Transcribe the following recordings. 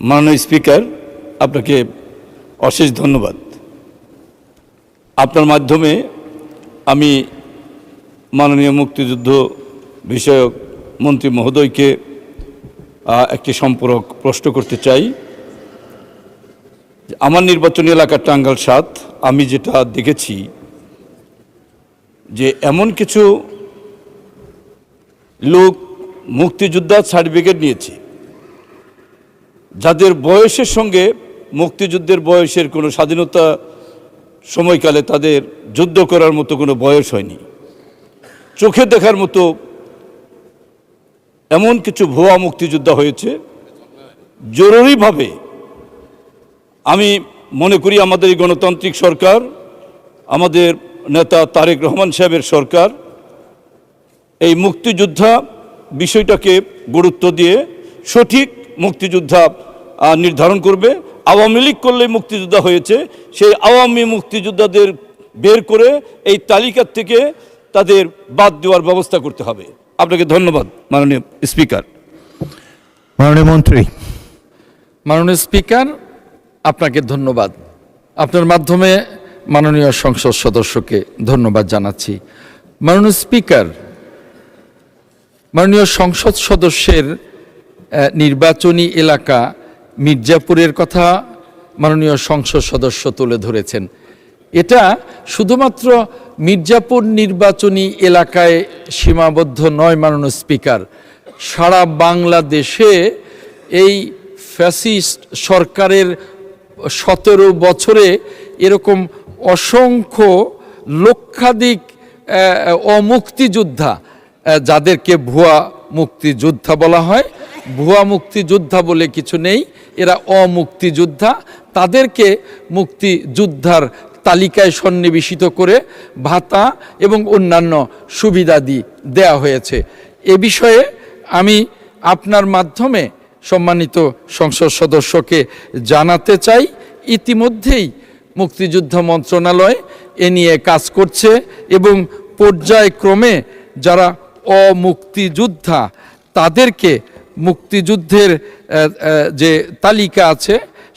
মাননীয় স্পিকার, আপনাকে অশেষ ধন্যবাদ। আপনার মাধ্যমে আমি মাননীয় মুক্তিযুদ্ধ বিষয়ক মন্ত্রী মহোদয়কে একটি সম্পূরক প্রশ্ন করতে চাই। আমার নির্বাচনী এলাকা টাঙ্গাইল ৭, আমি যেটা দেখেছি যে এমন কিছু লোক মুক্তিযোদ্ধা সার্টিফিকেট নিয়েছে যাদের বয়সের সঙ্গে মুক্তিযুদ্ধের বয়সের কোনো স্বাধীনতা সময়কালে তাদের যুদ্ধ করার মতো কোনো বয়স হয়নি। চোখে দেখার মতো এমন কিছু ভুয়া মুক্তিযোদ্ধা হয়েছে। জরুরিভাবে আমি মনে করি আমাদের এই গণতান্ত্রিক সরকার, আমাদের নেতা তারেক রহমান সাহেবের সরকার এই মুক্তিযোদ্ধা বিষয়টাকে গুরুত্ব দিয়ে সঠিক মুক্তিযোদ্ধা নির্ধারণ করবে। আওয়ামী লীগ করলে মুক্তিযোদ্ধা হয়েছে, সেই আওয়ামী মুক্তিযোদ্ধাদের বের করে এই তালিকা থেকে তাদের বাদ দেওয়ার ব্যবস্থা করতে হবে। আপনাকে ধন্যবাদ মাননীয় স্পিকার। মাননীয় মন্ত্রী। মাননীয় স্পিকার, আপনাকে ধন্যবাদ। আপনার মাধ্যমে মাননীয় সংসদ সদস্যকে ধন্যবাদ জানাচ্ছি। মাননীয় স্পিকার, মাননীয় সংসদ সদস্যের নির্বাচনী এলাকা মির্জাপুরের কথা মাননীয় সংসদ সদস্য তুলে ধরেছেন। এটা শুধুমাত্র মির্জাপুর নির্বাচনী এলাকায় সীমাবদ্ধ নয় মাননীয় স্পিকার, সারা বাংলাদেশে এই ফ্যাসিস্ট সরকারের 17 বছরে এরকম অসংখ্য লক্ষাধিক অমুক্তিযোদ্ধা, যাদেরকে ভুয়া মুক্তিযোদ্ধা বলা হয়, ভুয়া মুক্তিযোদ্ধা বলে কিছু নেই, এরা অমুক্তিযোদ্ধা, তাদেরকে মুক্তিযোদ্ধার তালিকায় সন্নিবেশিত করে ভাতা এবং অন্যান্য সুবিধাদি দেয়া হয়েছে। এ বিষয়ে আমি আপনার মাধ্যমে সম্মানিত সংসদ সদস্যকে জানাতে চাই, ইতিমধ্যেই মুক্তিযুদ্ধ মন্ত্রণালয় এ নিয়ে কাজ করছে এবং পর্যায়ক্রমে যারা অমুক্তিযোদ্ধা তাদেরকে মুক্তিযুদ্ধের যে তালিকা আছে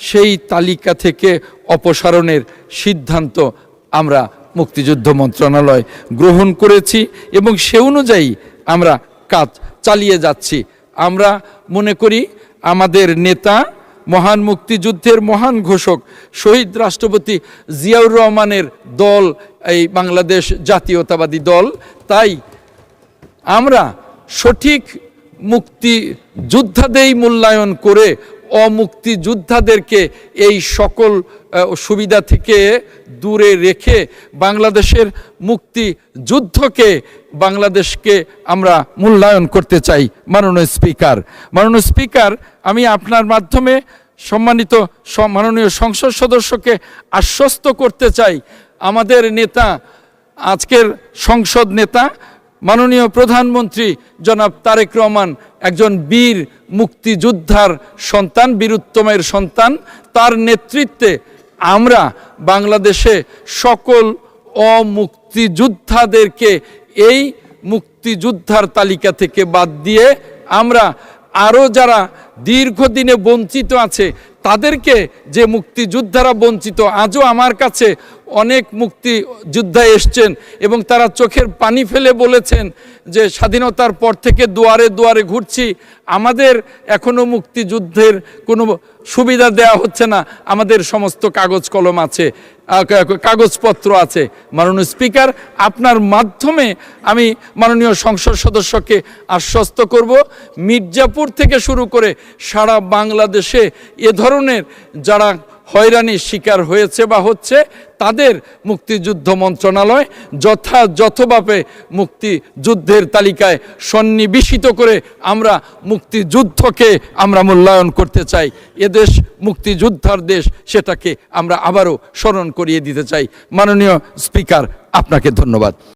সেই তালিকা থেকে অপসারণের সিদ্ধান্ত আমরা মুক্তিযুদ্ধ মন্ত্রণালয় গ্রহণ করেছি এবং সে অনুযায়ী আমরা কাজ চালিয়ে যাচ্ছি। আমরা মনে করি আমাদের নেতা, মহান মুক্তিযুদ্ধের মহান ঘোষক শহীদ রাষ্ট্রপতি জিয়াউর রহমানের দল এই বাংলাদেশ জাতীয়তাবাদী দল, তাই আমরা সঠিক মুক্তিযোদ্ধাদের মূল্যায়ন করে অমুক্তিযোদ্ধাদেরকে এই সকল সুবিধা থেকে দূরে রেখে বাংলাদেশের মুক্তিযুদ্ধকে বাংলাদেশকে আমরা মূল্যায়ন করতে চাই। মাননীয় স্পিকার, আমি আপনার মাধ্যমে সম্মানিত মাননীয় সংসদ সদস্যকে আশ্বস্ত করতে চাই, আমাদের নেতা, আজকের সংসদ নেতা মাননীয় প্রধানমন্ত্রী জনাব তারেক রহমান একজন বীর মুক্তিযোদ্ধার সন্তান, বীরুত্তমের সন্তান। তার নেতৃত্বে আমরা বাংলাদেশে সকল অমুক্তিযোদ্ধাদেরকে এই মুক্তিযোদ্ধার তালিকা থেকে বাদ দিয়ে আমরা আরও যারা দীর্ঘদিনে বঞ্চিত আছে তাদেরকে, যে মুক্তিযোদ্ধারা বঞ্চিত, আজও আমার কাছে অনেক মুক্তিযোদ্ধা এসছেন এবং তারা চোখের পানি ফেলে বলেছেন যে স্বাধীনতার পর থেকে দুয়ারে দুয়ারে ঘুরছি, আমাদের এখনও মুক্তিযুদ্ধের কোনো সুবিধা দেয়া হচ্ছে না, আমাদের সমস্ত কাগজ কলম আছে, কাগজপত্র আছে। মাননীয় স্পিকার, আপনার মাধ্যমে আমি মাননীয় সংসদ সদস্যকে আশ্বস্ত করব, মির্জাপুর থেকে শুরু করে সারা বাংলাদেশে এ ধরনের যারা হয়রানির শিকার হয়েছে বা হচ্ছে তাদের মুক্তিযুদ্ধ মন্ত্রণালয় যথাযথভাবে মুক্তিযুদ্ধের তালিকায় সন্নিবেশিত করে আমরা মুক্তিযুদ্ধকে আমরা মূল্যায়ন করতে চাই। এদেশ মুক্তিযোদ্ধার দেশ, সেটাকে আমরা আবারও স্মরণ করিয়ে দিতে চাই। মাননীয় স্পিকার, আপনাকে ধন্যবাদ।